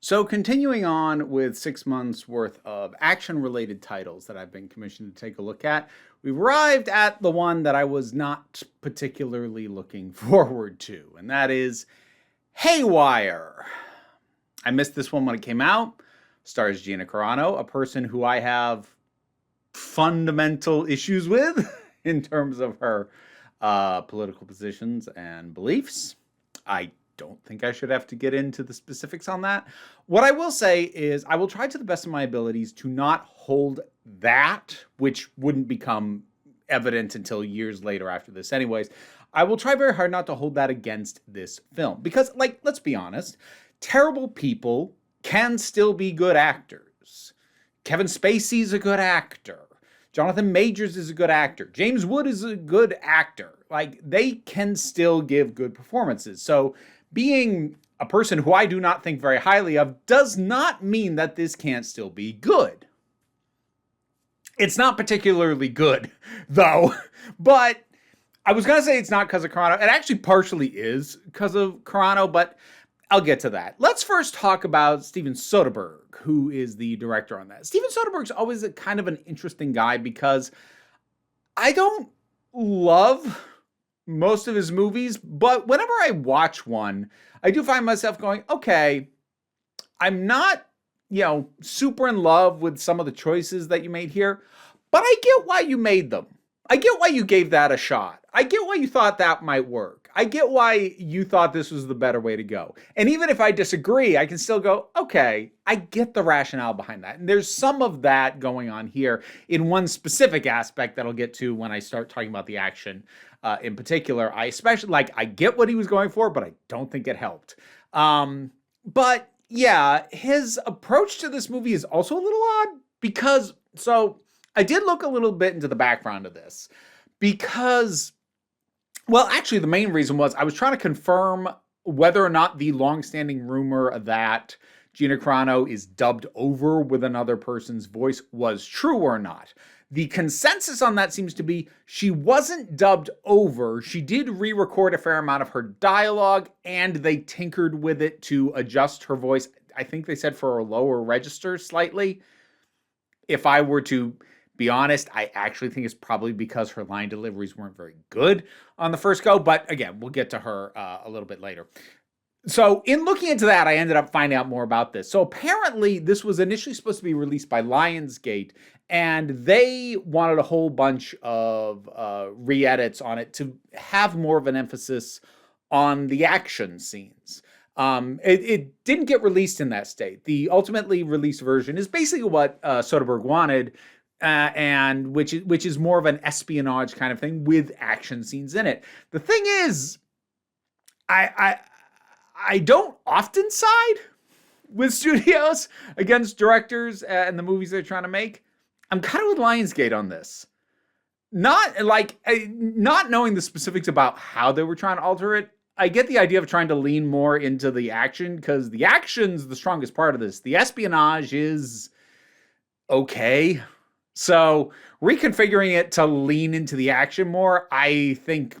So, continuing on with 6 months worth of action related titles that I've been commissioned to take a look at, we've arrived at the one that I was not particularly looking forward to, and that is Haywire. I missed this one when it came out. Stars Gina Carano, a person who I have fundamental issues with in terms of her political positions and beliefs. I don't think I should have to get into the specifics on that. What I will say is I will try to the best of my abilities to not hold that, which wouldn't become evident until years later after this anyways. I will try very hard not to hold that against this film because, like, let's be honest, terrible people can still be good actors. Kevin Spacey's a good actor. Jonathan Majors is a good actor. James Wood is a good actor. Like, they can still give good performances. So being a person who I do not think very highly of does not mean that this can't still be good. It's not particularly good, though. But I was going to say it's not because of Carano. It actually partially is because of Carano, but I'll get to that. Let's first talk about Steven Soderbergh, who is the director on that. Steven Soderbergh's always a kind of an interesting guy because I don't love most of his movies, but whenever I watch one, I do find myself going, okay, I'm not, super in love with some of the choices that you made here, but I get why you made them. I get why you gave that a shot. I get why you thought that might work. I get why you thought this was the better way to go. And even if I disagree, I can still go, okay, I get the rationale behind that. And there's some of that going on here in one specific aspect that I'll get to when I start talking about the action in particular. I especially, I get what he was going for, but I don't think it helped. But yeah, his approach to this movie is also a little odd because, so I did look a little bit into the background of this because, well, actually the main reason was I was trying to confirm whether or not the longstanding rumor that Gina Carano is dubbed over with another person's voice was true or not. The consensus on that seems to be she wasn't dubbed over. She did re-record a fair amount of her dialogue and they tinkered with it to adjust her voice. I think they said for a lower register slightly. If I were to be honest, I actually think it's probably because her line deliveries weren't very good on the first go. But again, we'll get to her a little bit later. So in looking into that, I ended up finding out more about this. So apparently this was initially supposed to be released by Lionsgate, and they wanted a whole bunch of re-edits on it to have more of an emphasis on the action scenes. It didn't get released in that state. The ultimately released version is basically what Soderbergh wanted, and which is more of an espionage kind of thing with action scenes in it. The thing is, I don't often side with studios against directors and the movies they're trying to make. I'm kind of with Lionsgate on this. Not knowing the specifics about how they were trying to alter it. I get the idea of trying to lean more into the action because the action's the strongest part of this. The espionage is okay. So reconfiguring it to lean into the action more, I think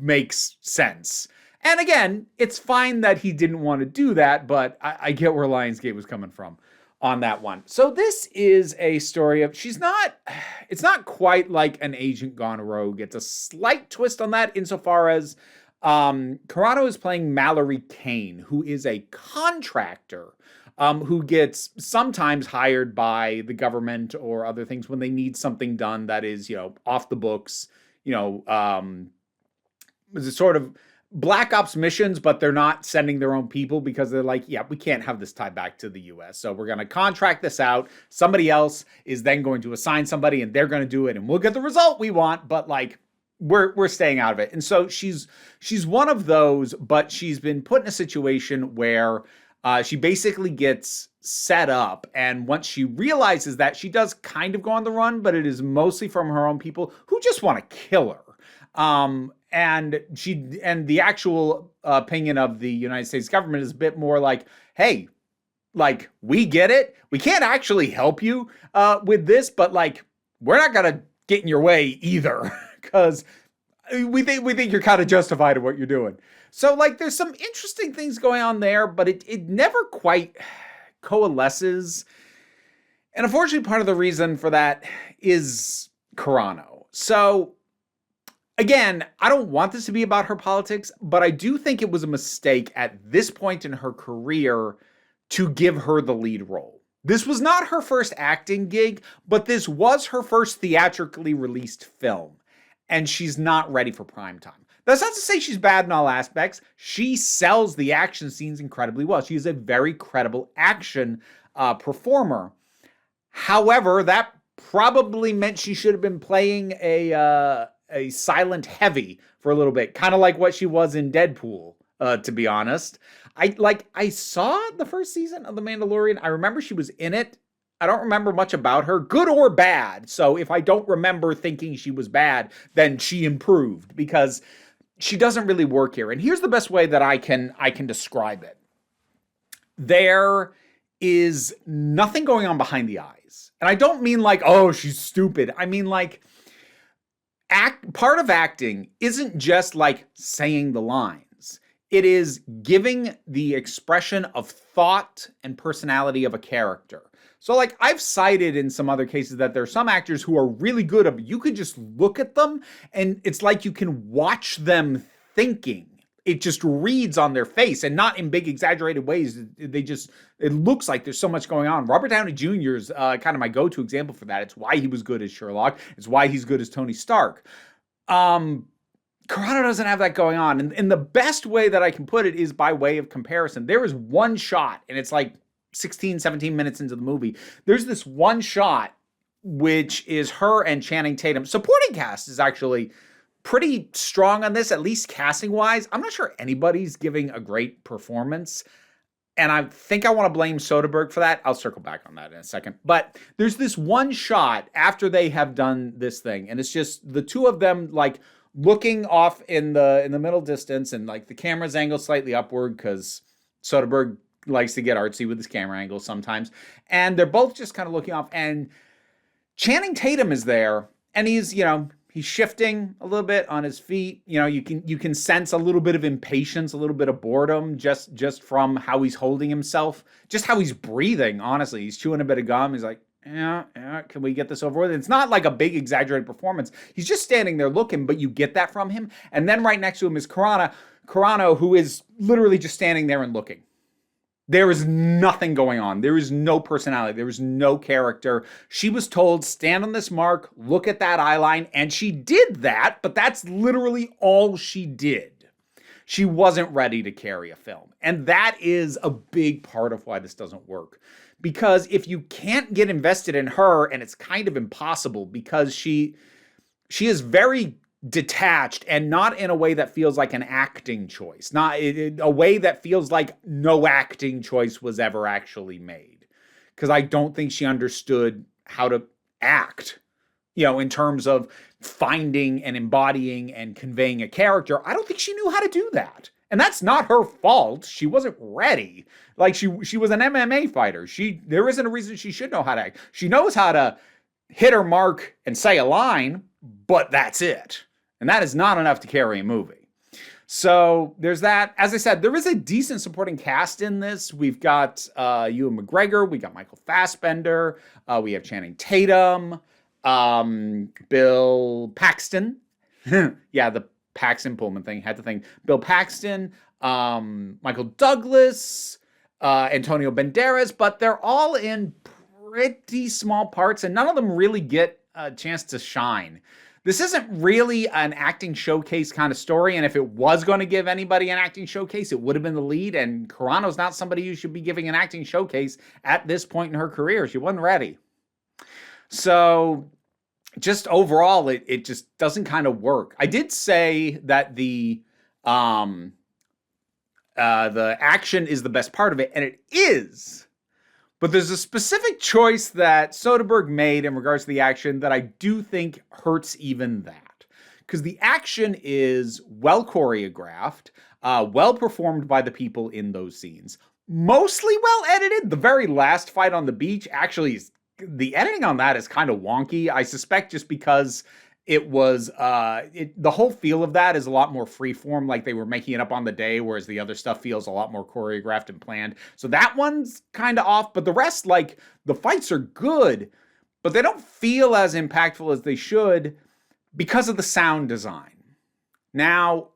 makes sense. And again, it's fine that he didn't want to do that, but I get where Lionsgate was coming from on that one. So this is a story of, it's not quite like An Agent Gone Rogue. It's a slight twist on that insofar as Carano is playing Mallory Kane, who is a contractor who gets sometimes hired by the government or other things when they need something done that is, off the books, is a sort of Black Ops missions, but they're not sending their own people because they're like, yeah, we can't have this tied back to the US. So we're going to contract this out. Somebody else is then going to assign somebody and they're going to do it and we'll get the result we want. But we're staying out of it. And so she's one of those, but she's been put in a situation where she basically gets set up. And once she realizes that, she does kind of go on the run, but it is mostly from her own people who just want to kill her. And the actual opinion of the United States government is a bit more like, hey, we get it. We can't actually help you with this, but we're not going to get in your way either because we think you're kind of justified in what you're doing. So there's some interesting things going on there, but it never quite coalesces. And unfortunately, part of the reason for that is Carano. So again, I don't want this to be about her politics, but I do think it was a mistake at this point in her career to give her the lead role. This was not her first acting gig, but this was her first theatrically released film, and she's not ready for prime time. That's not to say she's bad in all aspects. She sells the action scenes incredibly well. She is a very credible action performer. However, that probably meant she should have been playing a silent heavy for a little bit, kind of like what she was in Deadpool, to be honest. I saw the first season of The Mandalorian. I remember she was in it. I don't remember much about her, good or bad. So if I don't remember thinking she was bad, then she improved, because she doesn't really work here. And here's the best way that I can describe it. There is nothing going on behind the eyes. And I don't mean like, oh, she's stupid. I mean like, part of acting isn't just like saying the lines. It is giving the expression of thought and personality of a character. So like I've cited in some other cases that there are some actors who are really good at, you could just look at them and it's like you can watch them thinking. It just reads on their face, and not in big exaggerated ways. It looks like there's so much going on. Robert Downey Jr. is kind of my go-to example for that. It's why he was good as Sherlock. It's why he's good as Tony Stark. Carano doesn't have that going on. And the best way that I can put it is by way of comparison. There is one shot, and it's like 16, 17 minutes into the movie. There's this one shot, which is her and Channing Tatum. Supporting cast is actually pretty strong on this, at least casting wise. I'm not sure anybody's giving a great performance, and I think I want to blame Soderbergh for that. I'll circle back on that in a second. But there's this one shot after they have done this thing, and it's just the two of them like looking off in the middle distance, and like the camera's angled slightly upward because Soderbergh likes to get artsy with his camera angles sometimes. And they're both just kind of looking off, and Channing Tatum is there, and he's shifting a little bit on his feet. You can sense a little bit of impatience, a little bit of boredom just from how he's holding himself, just how he's breathing. Honestly, he's chewing a bit of gum. He's like, yeah, can we get this over with? It's not like a big exaggerated performance. He's just standing there looking, but you get that from him. And then right next to him is Carano, who is literally just standing there and looking. There is nothing going on. There is no personality. There is no character. She was told, stand on this mark, look at that eye line, and she did that, but that's literally all she did. She wasn't ready to carry a film. And that is a big part of why this doesn't work. Because if you can't get invested in her, and it's kind of impossible because she is very detached, and not in a way that feels like an acting choice, not a way that feels like no acting choice was ever actually made, because I don't think she understood how to act, in terms of finding and embodying and conveying a character. I don't think she knew how to do that, and that's not her fault. She wasn't ready. Like she was an MMA fighter. There isn't a reason she should know how to act. She knows how to hit her mark and say a line, but that's it. And that is not enough to carry a movie. So there's that. As I said, there is a decent supporting cast in this. We've got Ewan McGregor. We got Michael Fassbender. We have Channing Tatum. Bill Paxton. Yeah, the Paxton Pullman thing. Had to think. Bill Paxton. Michael Douglas. Antonio Banderas. But they're all in pretty small parts, and none of them really get a chance to shine. This isn't really an acting showcase kind of story, and if it was going to give anybody an acting showcase, it would have been the lead, and Carano's not somebody you should be giving an acting showcase at this point in her career. She wasn't ready. So just overall, it just doesn't kind of work. I did say that the action is the best part of it, and it is. But there's a specific choice that Soderbergh made in regards to the action that I do think hurts even that. Because the action is well choreographed, well performed by the people in those scenes. Mostly well edited. The very last fight on the beach, actually, the editing on that is kind of wonky. I suspect just because It was the whole feel of that is a lot more freeform, like they were making it up on the day, whereas the other stuff feels a lot more choreographed and planned. So that one's kind of off, but the rest, like the fights are good, but they don't feel as impactful as they should because of the sound design. Now,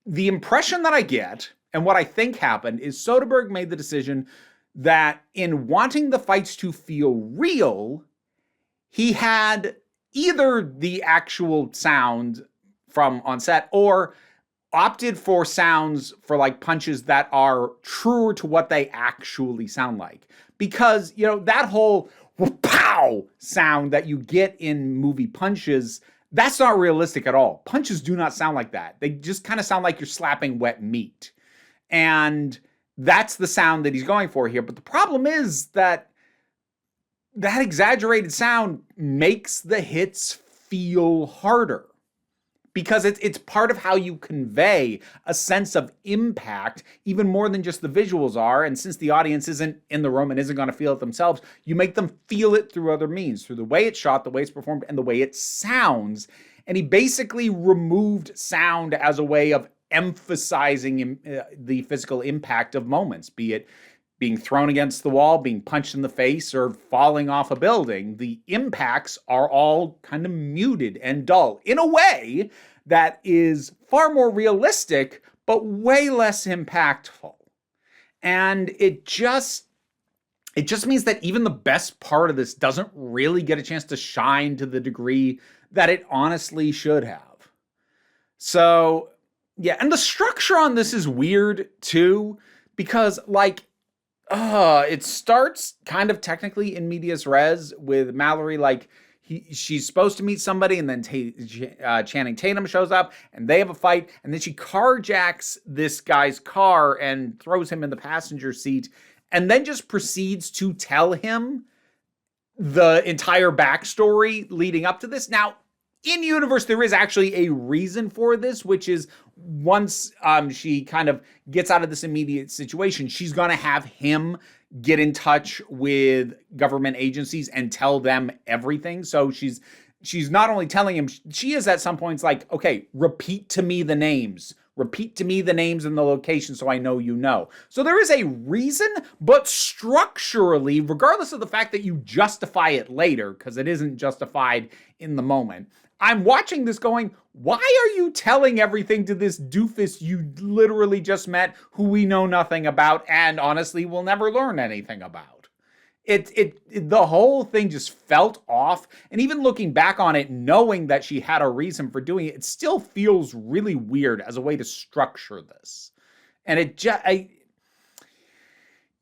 the impression that I get and what I think happened is Soderbergh made the decision that in wanting the fights to feel real, he had either the actual sound from on set or opted for sounds for like punches that are truer to what they actually sound like. Because, you know, that whole pow sound that you get in movie punches, that's not realistic at all. Punches do not sound like that. They just kind of sound like you're slapping wet meat. And that's the sound that he's going for here. But the problem is that exaggerated sound makes the hits feel harder because it's part of how you convey a sense of impact even more than just the visuals are. And since the audience isn't in the room and isn't going to feel it themselves, you make them feel it through other means, through the way it's shot, the way it's performed, and the way it sounds. And he basically removed sound as a way of emphasizing the physical impact of moments, be it being thrown against the wall, being punched in the face, or falling off a building. The impacts are all kind of muted and dull in a way that is far more realistic, but way less impactful. And it just means that even the best part of this doesn't really get a chance to shine to the degree that it honestly should have. So, yeah, and the structure on this is weird too, because like, it starts kind of technically in medias res with Mallory, like she's supposed to meet somebody, and then Channing Tatum shows up, and they have a fight, and then she carjacks this guy's car and throws him in the passenger seat, and then just proceeds to tell him the entire backstory leading up to this. Now, in universe, there is actually a reason for this, which is once she kind of gets out of this immediate situation, she's going to have him get in touch with government agencies and tell them everything. So she's not only telling him, she is at some points like, okay, repeat to me the names. Repeat to me the names and the location so I know you know. So there is a reason, but structurally, regardless of the fact that you justify it later, because it isn't justified in the moment, I'm watching this going, why are you telling everything to this doofus you literally just met who we know nothing about and honestly will never learn anything about? The whole thing just felt off. And even looking back on it, knowing that she had a reason for doing it, it still feels really weird as a way to structure this. And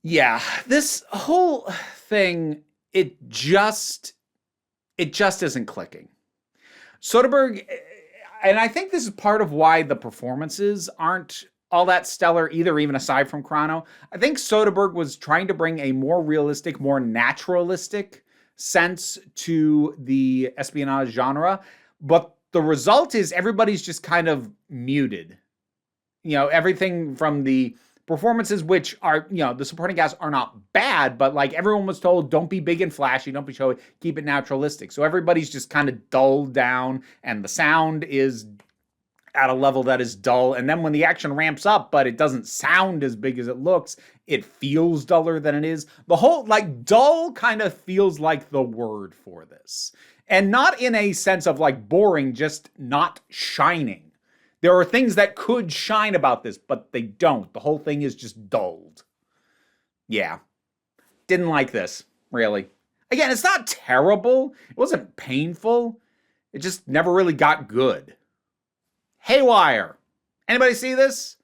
this whole thing, it just isn't clicking. Soderbergh, and I think this is part of why the performances aren't all that stellar either, even aside from Chrono. I think Soderbergh was trying to bring a more realistic, more naturalistic sense to the espionage genre, but the result is everybody's just kind of muted. You know, everything from the performances, which are, you know, the supporting cast are not bad, but like everyone was told, don't be big and flashy, don't be showy, keep it naturalistic. So everybody's just kind of dulled down, and the sound is at a level that is dull. And then when the action ramps up, but it doesn't sound as big as it looks, it feels duller than it is. The whole, like, dull kind of feels like the word for this. And not in a sense of like boring, just not shining. There are things that could shine about this, but they don't. The whole thing is just dulled. Yeah. Didn't like this, really. Again, it's not terrible. It wasn't painful. It just never really got good. Haywire. Anybody see this?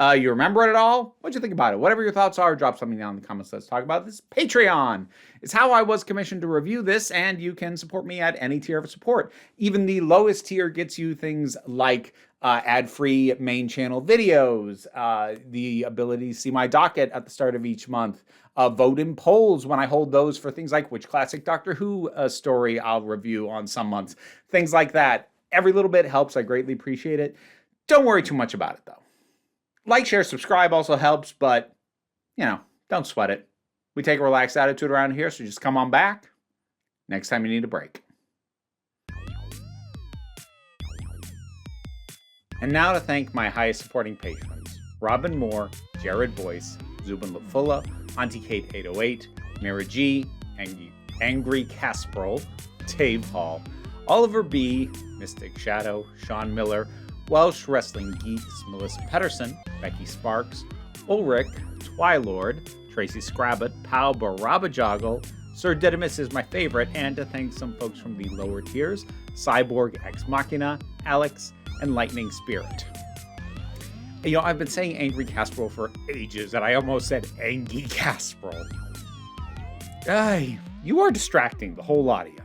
You remember it at all? What'd you think about it? Whatever your thoughts are, drop something down in the comments. Let's talk about this. Patreon is how I was commissioned to review this, and you can support me at any tier of support. Even the lowest tier gets you things like ad-free main channel videos, the ability to see my docket at the start of each month, vote in polls when I hold those for things like which classic Doctor Who story I'll review on some months, things like that. Every little bit helps. I greatly appreciate it. Don't worry too much about it, though. Like, share, subscribe also helps, but, you know, don't sweat it. We take a relaxed attitude around here, so just come on back next time you need a break. And now to thank my highest supporting patrons: Robin Moore, Jared Boyce, Zubin Lafula, Auntie Kate 808, Mira G, Angry Casperol, Dave Hall, Oliver B, Mystic Shadow, Sean Miller, Welsh Wrestling Geeks, Melissa Pedersen, Becky Sparks, Ulrich, Twilord, Tracy Scrabbit, Pau Barabajoggle, Sir Didymus is my favorite, and to thank some folks from the lower tiers: Cyborg Ex Machina, Alex, and Lightning Spirit. You know, I've been saying Angry Casperol for ages, and I almost said Angie Casperol. You are distracting, the whole lot of you.